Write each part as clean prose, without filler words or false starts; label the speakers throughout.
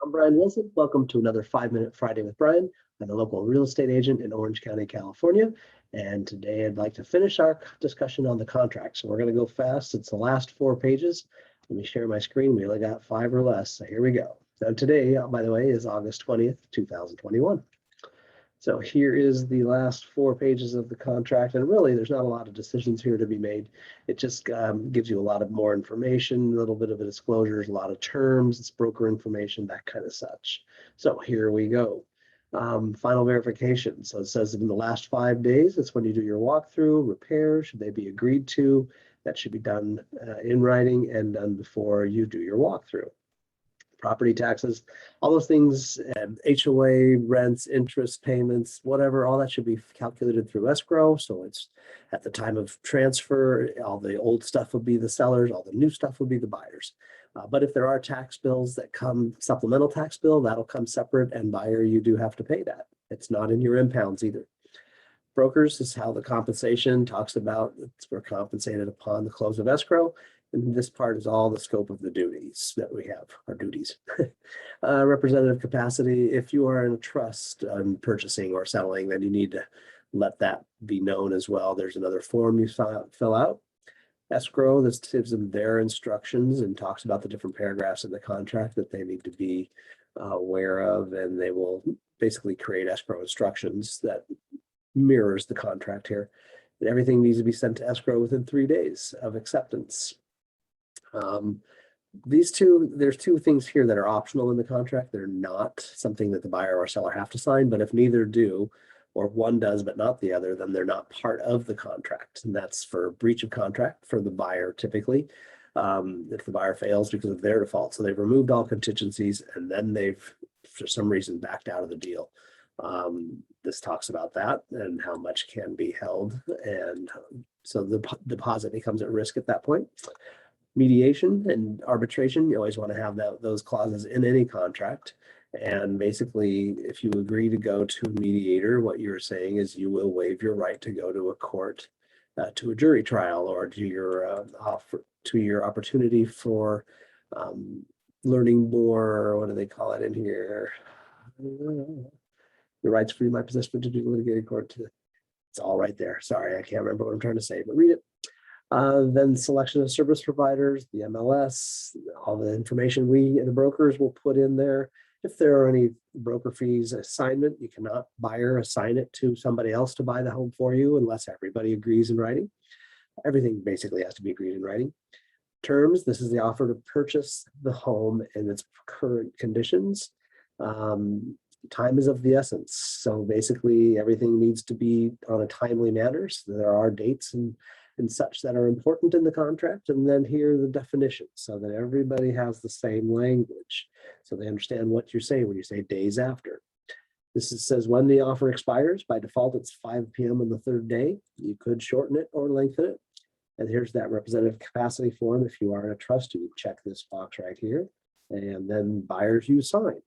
Speaker 1: I'm Brian Wilson. Welcome to another 5-Minute Friday with Brian. I'm a local real estate agent in Orange County, California. And today I'd like to finish our discussion on the contract. So we're going to go fast. It's the last 4 pages. Let me share my screen. We only got 5 or less. So here we go. So today, by the way, is August 20th, 2021. So here is the last 4 pages of the contract. And really, there's not a lot of decisions here to be made. It just gives you a lot of more information, a little bit of a disclosures, a lot of terms, it's broker information, that kind of such. So here we go. Final verification. So it says in the last 5 days, that's when you do your walkthrough, repair, should they be agreed to? That should be done in writing and done before you do your walkthrough. Property taxes, all those things, HOA, rents, interest payments, whatever, all that should be calculated through escrow. So it's at the time of transfer, all the old stuff will be the sellers, all the new stuff will be the buyers. But if there are tax bills that come, supplemental tax bill, that'll come separate, and buyer, you do have to pay that. It's not in your impounds either. Brokers is how the compensation talks about, we're compensated upon the close of escrow. And this part is all the scope of the duties that we have, our duties. Representative capacity, if you are in a trust purchasing or selling, then you need to let that be known as well. There's another form you fill out. Escrow, this gives them their instructions and talks about the different paragraphs in the contract that they need to be aware of, and they will basically create escrow instructions that mirrors the contract here. And everything needs to be sent to escrow within 3 days of acceptance. There's 2 things here that are optional in the contract. They're not something that the buyer or seller have to sign, but if neither do, or one does but not the other, then they're not part of the contract. And that's for breach of contract for the buyer typically, if the buyer fails because of their default. So they've removed all contingencies and then they've for some reason backed out of the deal. This talks about that and how much can be held, and so the deposit becomes at risk at that point. Mediation and arbitration, you always want to have those clauses in any contract. And basically, if you agree to go to a mediator, what you're saying is you will waive your right to go to a court, to a jury trial, or to your opportunity for learning more. What do they call it in here? The rights for my possession to do litigated court. It's all right there. Sorry, I can't remember what I'm trying to say, but read it. Then selection of service providers, the MLS, all the information we and the brokers will put in there. If there are any broker fees, assignment, you cannot buyer assign it to somebody else to buy the home for you unless everybody agrees in writing. Everything basically has to be agreed in writing. Terms, this is the offer to purchase the home in its current conditions. Time is of the essence. So basically everything needs to be on a timely manner. So there are dates and such that are important in the contract. And then here are the definitions so that everybody has the same language. So they understand what you're saying when you say days after. This says when the offer expires. By default, it's 5 p.m. on the 3rd day. You could shorten it or lengthen it. And here's that representative capacity form. If you are in a trust, you check this box right here. And then buyers, you sign.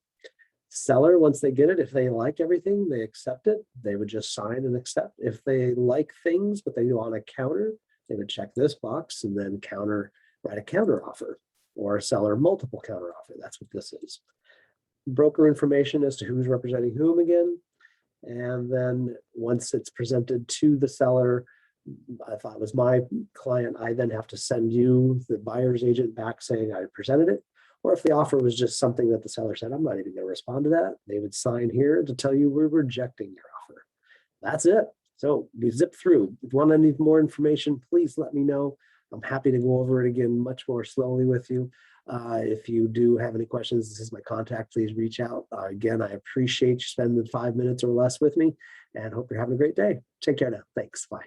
Speaker 1: Seller, once they get it, if they like everything, they accept it, they would just sign and accept. If they like things, but they want a counter, they would check this box and then write a counter offer, or seller multiple counter offer. That's what this is. Broker information as to who's representing whom again. And then once it's presented to the seller, if I was my client, I then have to send you, the buyer's agent, back saying I presented it. Or if the offer was just something that the seller said, I'm not even going to respond to that, they would sign here to tell you we're rejecting your offer. That's it. So we zip through. If you want any more information, please let me know. I'm happy to go over it again much more slowly with you. If you do have any questions, this is my contact. Please reach out. Again, I appreciate you spending 5 minutes or less with me and hope you're having a great day. Take care now. Thanks. Bye.